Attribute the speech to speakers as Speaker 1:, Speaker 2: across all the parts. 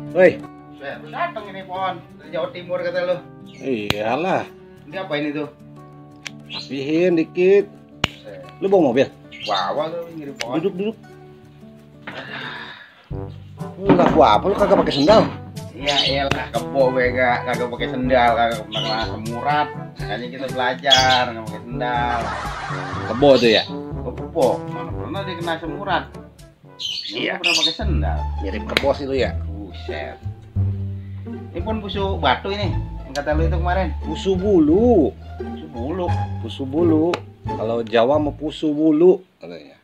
Speaker 1: Woi,
Speaker 2: Baru datang ini pohon dari Jawa Timur kata lu.
Speaker 1: iyalah,
Speaker 2: Ini apa ini tuh?
Speaker 1: rapihin dikit.
Speaker 2: Set.
Speaker 1: Lu bawa mobil?
Speaker 2: Bawa tuh ngirim pohon.
Speaker 1: Duduk. Lu laku apa? Lu kagak pakai sendal?
Speaker 2: Iya iyalah kebo bega kagak pakai sendal kagak pernah semurat. Makanya kita belajar nggak pakai sendal.
Speaker 1: Kebo tuh ya?
Speaker 2: Kebo mana pernah dia kena semurat.
Speaker 1: Iya.
Speaker 2: Nggak pernah pakai sendal.
Speaker 1: Mirip kebo sih lu ya?
Speaker 2: Buset. Ini pun busuk batu ini yang kata lu itu kemarin.
Speaker 1: Pusu bulu.
Speaker 2: Busuk bulu.
Speaker 1: Pusu bulu. Kalau Jawa mau pusu bulu katanya.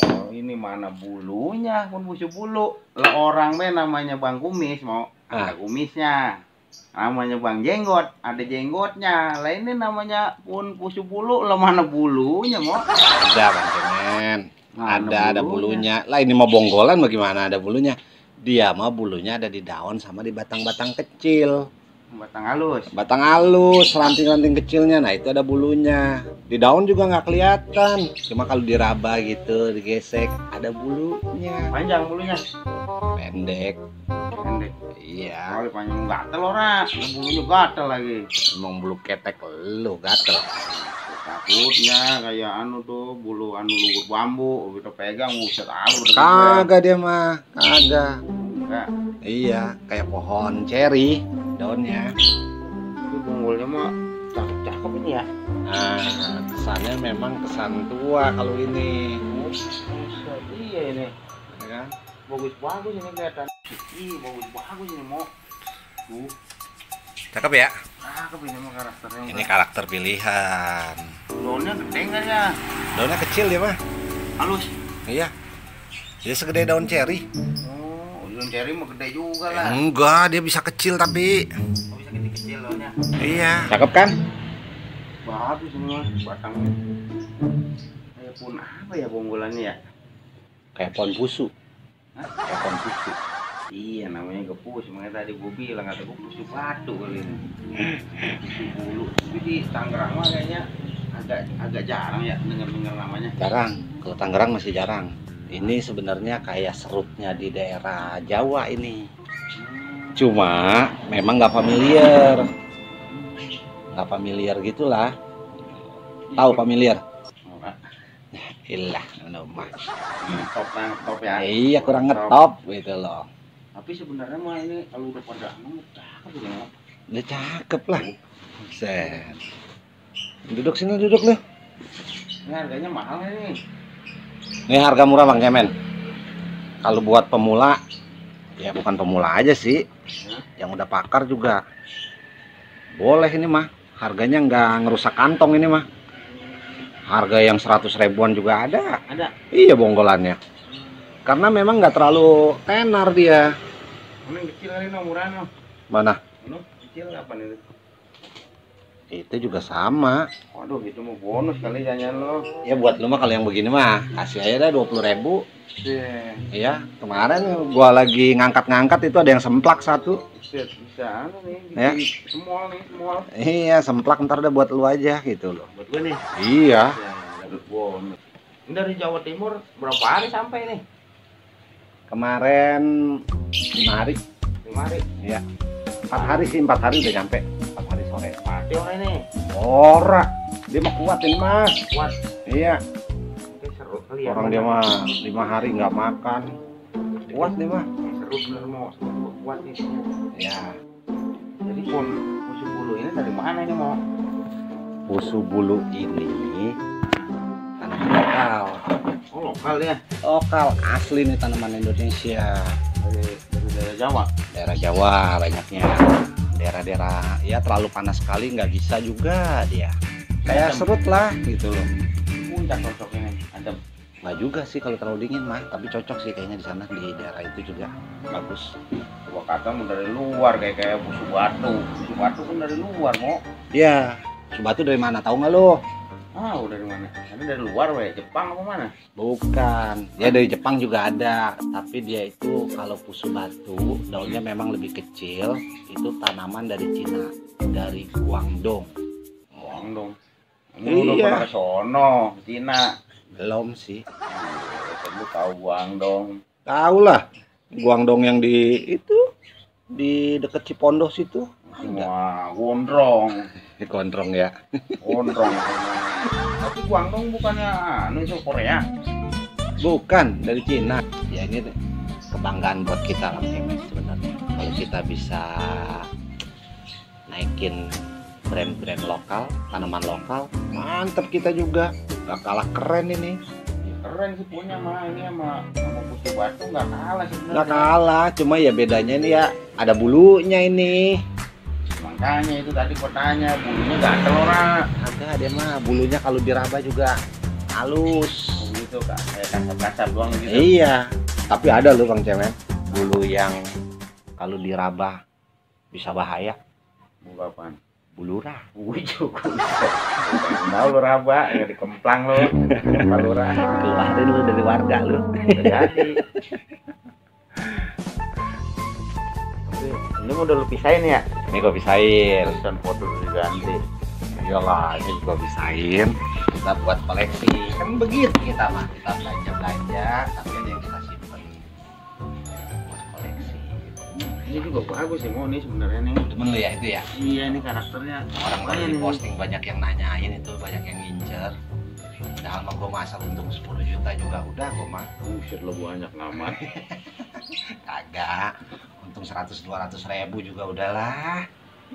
Speaker 2: Oh ini mana bulunya pun busuk bulu. Lah orang be namanya Bang Kumis mau ada kumisnya. Namanya Bang Jenggot ada jenggotnya. Lah ini namanya pun busuk bulu. Lah mana bulunya mau?
Speaker 1: Ada Bang Cemen.
Speaker 2: Mana
Speaker 1: Ada bulunya. Lah ini mau bonggolan bagaimana ada bulunya? Dia mah bulunya ada di daun sama di batang-batang kecil.
Speaker 2: Batang halus.
Speaker 1: Batang halus, ranting-ranting kecilnya. Nah, itu ada bulunya. Di daun juga nggak kelihatan. Cuma kalau diraba gitu, digesek, ada bulunya.
Speaker 2: Panjang bulunya.
Speaker 1: Pendek.
Speaker 2: Pendek.
Speaker 1: Iya.
Speaker 2: Kalau panjang gatel orang. Bulunya gatel lagi.
Speaker 1: Emang bulu ketek lu gatel.
Speaker 2: Takutnya kayak anu tuh bulu anu lugur bambu kita pegang buset alur.
Speaker 1: Kagak dia mah, kagak.
Speaker 2: Enggak.
Speaker 1: Iya, kayak pohon ceri daunnya.
Speaker 2: Itu bonggolnya mah cakep-cakep ini ya.
Speaker 1: Nah, kesannya memang kesan tua kalau ini.
Speaker 2: Buset, iya ini.
Speaker 1: Ya kan?
Speaker 2: Bagus-bagus ini kelihatan. Ih, bagus-bagus ini mau. Tuh,
Speaker 1: Cakep ya?
Speaker 2: cakep ini mah karakternya.
Speaker 1: Ini karakter pilihan.
Speaker 2: Daunnya gede enggak ya?
Speaker 1: Daunnya kecil ya mah.
Speaker 2: Halus.
Speaker 1: Iya. Dia segede daun ceri.
Speaker 2: Oh, daun ceri mah gede juga lah.
Speaker 1: Enggak, dia bisa kecil tapi.
Speaker 2: Oh, bisa kecil-kecil daunnya.
Speaker 1: Iya. Cakep kan?
Speaker 2: Bagus ini mah batangnya. Kayak pun apa ya bonggolannya ya?
Speaker 1: Kayak pohon pusu.
Speaker 2: Hah?
Speaker 1: Kayak pohon pusu.
Speaker 2: Iya namanya gepus, makanya tadi gue bilang kata gue busuk batu kali ini. Busuk bulu. Tapi di Tangerang mah kayaknya agak jarang ya dengar namanya.
Speaker 1: Jarang. Kalau Tangerang masih jarang. Ini sebenarnya kayak serutnya di daerah Jawa ini. Cuma memang nggak familiar. Nggak familiar gitulah. Tahu familiar?
Speaker 2: Enggak.
Speaker 1: Ilah, mah.
Speaker 2: Top ya.
Speaker 1: Iya kurang ngetop gitu loh.
Speaker 2: Tapi sebenarnya mah ini kalau udah pada anu cakep ini mah.
Speaker 1: Udah cakep lah. Set. Duduk sini duduk lu.
Speaker 2: Ini harganya mahal nih.
Speaker 1: Ini harga murah Bang Cemen. Kalau buat pemula, ya bukan pemula aja sih. Yang udah pakar juga boleh ini mah. Harganya nggak ngerusak kantong ini mah. Harga yang 100 ribuan juga ada.
Speaker 2: Ada.
Speaker 1: Iya bonggolannya. Karena memang nggak terlalu tenar dia.
Speaker 2: Ini yang kecil kali no murah no.
Speaker 1: Mana?
Speaker 2: Ini kecil apa nih?
Speaker 1: Itu juga sama.
Speaker 2: Waduh itu mau bonus kali jangan lo.
Speaker 1: Ya buat lu mah kalau yang begini mah kasih aja dah 20.000. Iya, kemarin gua lagi ngangkat-ngangkat itu ada yang semplak satu.
Speaker 2: Bisa anu nih,
Speaker 1: Ya.
Speaker 2: semua nih, semua.
Speaker 1: Iya, semplak ntar udah buat lu aja gitu loh.
Speaker 2: Buat gue nih.
Speaker 1: Iya.
Speaker 2: Ya, dapat bonus. Ini dari Jawa Timur berapa hari sampai nih?
Speaker 1: Kemarin 5 hari.
Speaker 2: 5 hari.
Speaker 1: Iya. 4 hari sih, 4 hari udah nyampe. 4 hari sore.
Speaker 2: Mati orang ini.
Speaker 1: Ora, dia mah kuat ini mas.
Speaker 2: Kuat.
Speaker 1: Iya.
Speaker 2: Oke, seru kali ya.
Speaker 1: Orang dia mah 5 hari nggak makan. Kuat dia mah.
Speaker 2: Seru bener mau kuat itu.
Speaker 1: Ya.
Speaker 2: Jadi pun musuh bulu ini dari mana ini mau?
Speaker 1: Pusu bulu ini tanaman lokal.
Speaker 2: Oh lokal ya.
Speaker 1: Lokal asli nih tanaman Indonesia.
Speaker 2: Dari daerah Jawa.
Speaker 1: Daerah Jawa banyaknya. Daerah-daerah ya terlalu panas sekali nggak bisa juga dia. Kayak serut lah gitu loh.
Speaker 2: Puncak cocok ini. Ada
Speaker 1: Nggak juga sih kalau terlalu dingin mah, tapi cocok sih kayaknya di sana di daerah itu juga bagus.
Speaker 2: gua kata mau dari luar kayak busuk batu. Busuk batu kan dari luar mau.
Speaker 1: Iya, Subatu dari mana tahu nggak lo?
Speaker 2: Ah, dari mana? Ada dari luar weh, Jepang apa mana?
Speaker 1: Bukan, ya dari Jepang juga ada, tapi dia itu kalau pusu batu daunnya memang lebih kecil, itu tanaman dari Cina, dari Guangdong.
Speaker 2: Guangdong.
Speaker 1: Iya.
Speaker 2: Ini udah pernah ke sono, Cina.
Speaker 1: Belum sih.
Speaker 2: Lu tahu Guangdong.
Speaker 1: Tahu lah, Guangdong yang di itu di dekat Cipondos itu.
Speaker 2: Wah, gondrong.
Speaker 1: Di Gondrong ya.
Speaker 2: Gondrong. Tapi Guangdong bukannya anu itu Korea?
Speaker 1: Bukan, dari Cina. Ya ini kebanggaan buat kita Bang Kemen sebenarnya. Kalau kita bisa naikin brand-brand lokal, tanaman lokal, mantep kita juga. Gak kalah keren ini.
Speaker 2: Keren sih punya mah ini sama Pusu Batu nggak kalah sebenarnya.
Speaker 1: Gak kalah, cuma ya bedanya ini ya ada bulunya ini.
Speaker 2: Makanya itu tadi gua tanya, bulunya gatel ora.
Speaker 1: Ada dia mah bulunya kalau diraba juga halus.
Speaker 2: Gitu kan, kayak kasar-kasar doang gitu.
Speaker 1: Iya, tapi ada loh Bang Cemen, bulu yang kalau diraba bisa bahaya.
Speaker 2: Bulu apaan?
Speaker 1: Bulu rah.
Speaker 2: Wih, cukup. Tahu lu raba, ya dikemplang lu. Kalau raba
Speaker 1: Keluarin lu dari warga lu.
Speaker 2: jadi. Ini udah lu pisahin ya?
Speaker 1: Ini gua pisahin.
Speaker 2: Pesan foto lu diganti.
Speaker 1: Iyalah, ini gua pisahin. Kita buat koleksi. Kan begitu kita mah, kita belanja-belanja, tapi ada yang kita simpen buat koleksi.
Speaker 2: Ini juga bagus sih, mau nih sebenarnya nih.
Speaker 1: Temen lu ya itu ya?
Speaker 2: Iya, ini karakternya.
Speaker 1: Orang
Speaker 2: Makanya
Speaker 1: lagi
Speaker 2: nih.
Speaker 1: posting banyak yang nanyain itu, banyak yang ngincer. Padahal mah gua masak untung 10 juta juga udah gua mah.
Speaker 2: Buset lo banyak ngamat.
Speaker 1: Kagak. Untung 100-200 ribu juga udahlah.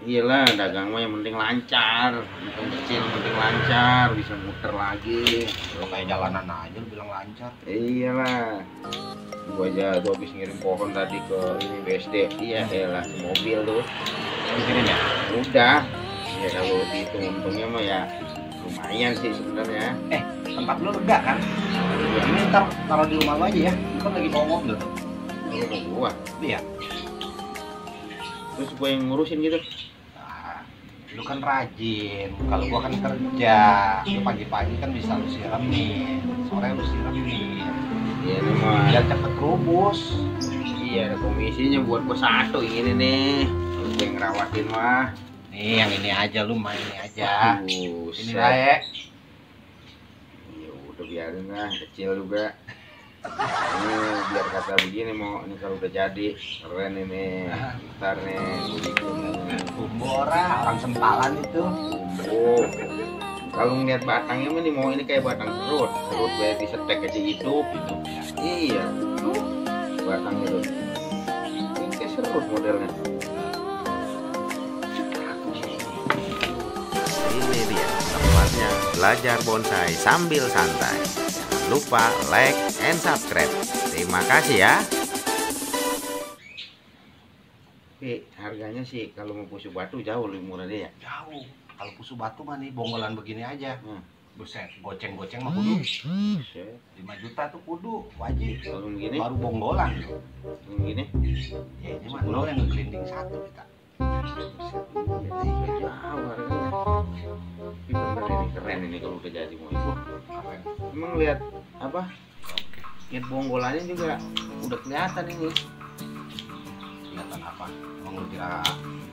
Speaker 2: Iyalah, dagang mah yang penting lancar. Untung kecil yang penting lancar, bisa muter lagi.
Speaker 1: Lo kayak jalanan aja lu bilang lancar.
Speaker 2: Iyalah. Gua aja tuh habis ngirim pohon tadi ke ini BSD. Iya, elah mobil tuh.
Speaker 1: Pikirin ya?
Speaker 2: Udah. Ya kalau dihitung untungnya mah ya lumayan sih sebenarnya.
Speaker 1: Tempat lu lega kan? Ini ntar taruh di rumah lu aja ya. Lu kan lagi bawa mobil tuh.
Speaker 2: Kalau mau gua,
Speaker 1: Iya.
Speaker 2: terus gua yang ngurusin gitu.
Speaker 1: Nah, lu kan rajin. Kalau gua kan kerja. Lu pagi-pagi kan bisa lu siramin. Sore lu siramin.
Speaker 2: Iya nih mah.
Speaker 1: Biar cepet kerubus.
Speaker 2: Iya, ada komisinya buat gua satu ini nih. Kalau gua yang ngerawatin mah.
Speaker 1: Nih yang ini aja lu main ini aja. Ini
Speaker 2: Buset.
Speaker 1: lah ya.
Speaker 2: Ya udah biarin lah, kecil juga. Ini biar kata begini mau ini kalau udah jadi keren ini. Ntar nih
Speaker 1: Bumbu orang sempalan itu.
Speaker 2: bumbu. Kalau ngeliat batangnya mah nih mau ini kayak batang serut. Serut kayak disetek aja hidup. Iya. Tuh batangnya tuh. Ini kayak serut modelnya.
Speaker 3: Ini dia tempatnya belajar bonsai sambil santai. Jangan lupa like and subscribe. Terima kasih ya.
Speaker 2: Tapi harganya sih kalau mau Pusu Batu jauh lebih murah dia ya.
Speaker 1: Jauh. Kalau Pusu Batu mah nih bonggolan begini aja. Buset, goceng-goceng mah kudu.
Speaker 2: Buset.
Speaker 1: 5 juta tuh kudu wajib.
Speaker 2: Kalau begini,
Speaker 1: Baru bonggolan.
Speaker 2: begini.
Speaker 1: Ya ini mah lo yang ngegelinding satu kita.
Speaker 2: Jauh harganya. Tapi bener ini keren ini kalau udah jadi mau ibu.
Speaker 1: Keren.
Speaker 2: Emang lihat apa? Lihat bonggolannya juga udah kelihatan ini.
Speaker 1: Kelihatan apa? Emang lu kira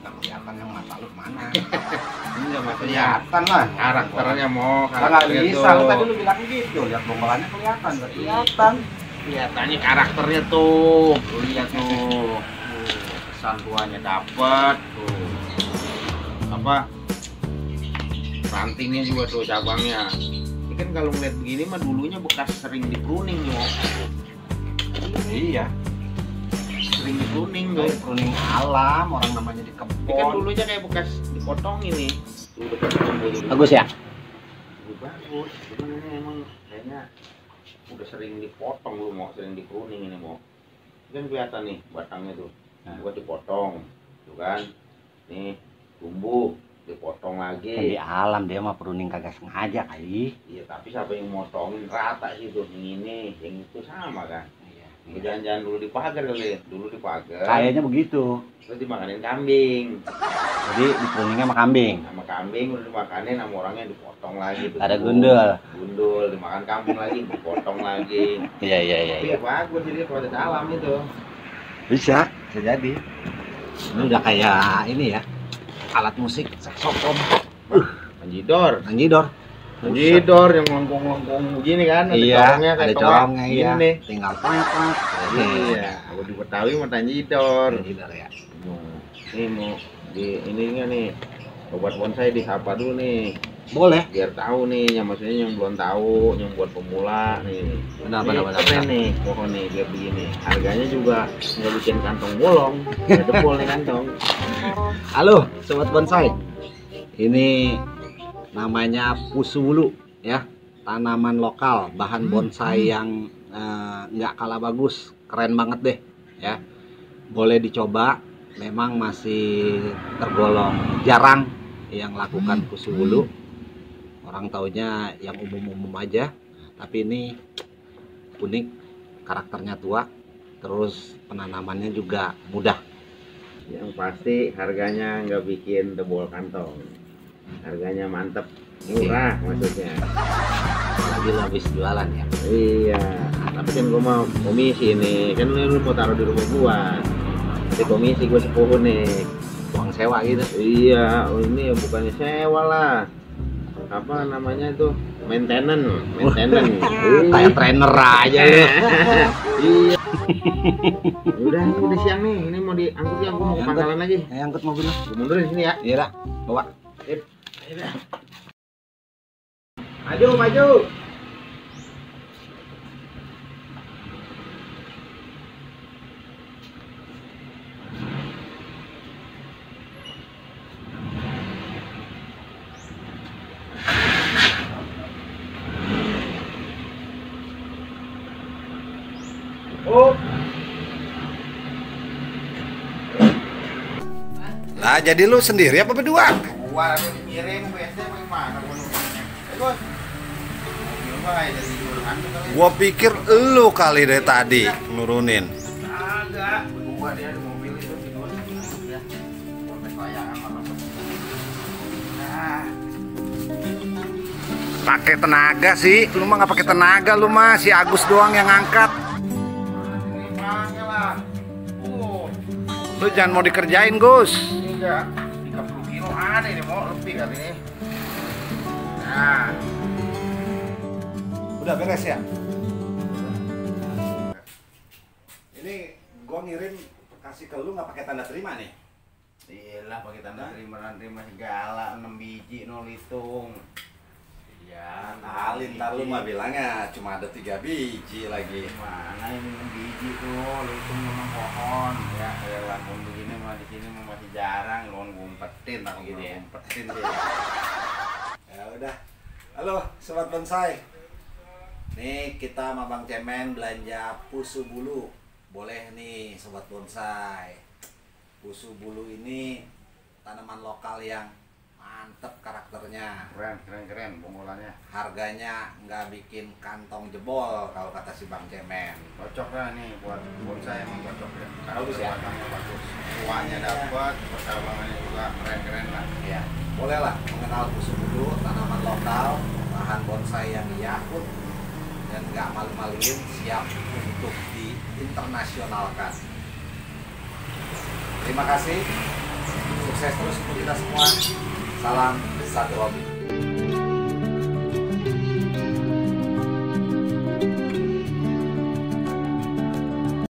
Speaker 1: nggak kelihatan yang mata lu kemana?
Speaker 2: Ini nggak maksudnya
Speaker 1: Kelihatan lah.
Speaker 2: karakternya mau
Speaker 1: Nggak
Speaker 2: karakternya
Speaker 1: bisa.
Speaker 2: tuh.
Speaker 1: Lu tadi lu bilang gitu. Lihat bonggolannya kelihatan. Nggak kelihatan.
Speaker 2: Kelihatannya karakternya tuh. Lu lihat tuh. Kesan tuanya dapet tuh. Apa? Rantingnya juga tuh cabangnya. Ini kan kalau ngeliat begini mah dulunya bekas sering di pruning yo.
Speaker 1: Iya.
Speaker 2: Sering di pruning tuh.
Speaker 1: Kayak pruning alam, orang namanya di
Speaker 2: Ini kan
Speaker 1: kebun.
Speaker 2: dulunya kayak bekas dipotong ini. Tuh udah tumbuh dulu.
Speaker 1: Bagus ya?
Speaker 2: Bagus. Cuman ini emang kayaknya udah sering dipotong lu mau, sering di pruning ini mau. Ini kan kelihatan nih batangnya tuh.
Speaker 1: Nah.
Speaker 2: Buat dipotong. Tuh kan. Nih tumbuh dipotong
Speaker 1: Kan
Speaker 2: lagi.
Speaker 1: di alam dia mah pruning kagak sengaja kali.
Speaker 2: Iya, tapi siapa yang motongin rata sih tuh yang ini, yang itu sama kan. Jangan-jangan dulu dipagar kali, dulu dipagar.
Speaker 1: Kayaknya begitu.
Speaker 2: Terus dimakanin kambing.
Speaker 1: Jadi di pruningnya sama kambing.
Speaker 2: Sama kambing udah dimakanin sama orangnya dipotong lagi. tuh.
Speaker 1: Ada gundul.
Speaker 2: Gundul, dimakan kambing lagi, dipotong lagi.
Speaker 1: Iya iya iya.
Speaker 2: Iya bagus jadi proses alam itu.
Speaker 1: Bisa jadi. Ini udah kayak ini ya. Alat musik saksofon.
Speaker 2: Panjidor.
Speaker 1: Anjidor.
Speaker 2: Jidor yang lengkung-lengkung begini kan, ada corongnya kayak
Speaker 1: ada
Speaker 2: toa.
Speaker 1: corongnya
Speaker 2: Gini
Speaker 1: ya.
Speaker 2: nih.
Speaker 1: Tinggal pak.
Speaker 2: Iya, aku di Betawi mau tanjidor.
Speaker 1: Jidor ya.
Speaker 2: Ini mau di ini enggak nih. Obat bonsai dihapa dulu nih.
Speaker 1: Boleh.
Speaker 2: Biar tahu nih, yang maksudnya yang belum tahu, yang buat pemula nih.
Speaker 1: Benar.
Speaker 2: Keren nih, pohon nih biar begini. Harganya juga nggak bikin kantong bolong, nggak jebol nih kantong.
Speaker 1: Halo, sobat bonsai. Ini namanya pusu bulu ya, tanaman lokal, bahan bonsai yang nggak kalah bagus, keren banget deh ya. Boleh dicoba, memang masih tergolong jarang yang lakukan pusu bulu. Orang taunya yang umum-umum aja, tapi ini unik, karakternya tua, terus penanamannya juga mudah.
Speaker 2: Yang pasti harganya nggak bikin tebol kantong. Harganya mantep, murah maksudnya.
Speaker 1: Lagi lo habis jualan ya.
Speaker 2: Iya, tapi kan gua mau komisi nih, kan lu mau taruh di rumah gua. Jadi komisi gua 10 nih.
Speaker 1: Uang sewa gitu.
Speaker 2: Iya, ini bukannya sewa lah. Apa namanya itu? Maintenance.
Speaker 1: Kayak trainer aja lu.
Speaker 2: Iya. Udah siang nih. Ini mau diangkut ya, gua mau ke pangkalan lagi.
Speaker 1: Angkut mobilnya.
Speaker 2: Gua mundurin sini ya.
Speaker 1: Iya dah, bawa.
Speaker 2: Maju.
Speaker 1: Lah jadi lu sendiri apa berdua?
Speaker 2: Gua ngirim WC bagaimana menurutnya? Bos. Mobil gua kayak dari jurusan tuh kali.
Speaker 1: Gua pikir lu kali dari tadi nurunin.
Speaker 2: Agak. Gua dia di mobil itu tidur. Ya. Kontek layangan malam. Nah.
Speaker 1: Pakai tenaga sih, lu mah nggak pakai tenaga, lu mah si Agus doang yang angkat.
Speaker 2: Ini panggil lah.
Speaker 1: Lu jangan mau dikerjain, Gus.
Speaker 2: Enggak. 30 kilo ada ini mau lebih kali ini. Nah.
Speaker 1: Udah beres ya? Ini gua ngirim kasih ke lu nggak pakai tanda terima nih.
Speaker 2: Iyalah pakai tanda terima segala 6 biji no hitung.
Speaker 1: Ya, kali ntar lu mah bilangnya cuma ada 3 biji lagi.
Speaker 2: Mana ini 6 biji tuh, lu hitung memang pohon. Ya, elah pohon begini mah di sini mah masih jarang, lu ngumpetin tak gitu ya. Ngumpetin deh.
Speaker 1: Ya udah. Halo, sobat bonsai. Nih kita sama Bang Cemen belanja pusu bulu. Boleh nih sobat bonsai. Pusu bulu ini tanaman lokal yang mantep karakternya.
Speaker 2: Keren bungulannya.
Speaker 1: Harganya nggak bikin kantong jebol kalau kata si Bang Cemen.
Speaker 2: Cocok lah nih buat bonsai, emang cocok ya.
Speaker 1: Bagus ya?
Speaker 2: Batangnya bagus. Kuahnya dapat, perkembangannya juga keren lah.
Speaker 1: Ya, bolehlah mengenal pusu bulu, tanaman lokal, bahan bonsai yang yakut dan nggak malu-maluin, siap untuk diinternasionalkan. Terima kasih, sukses terus untuk kita semua. Salam satu hobi.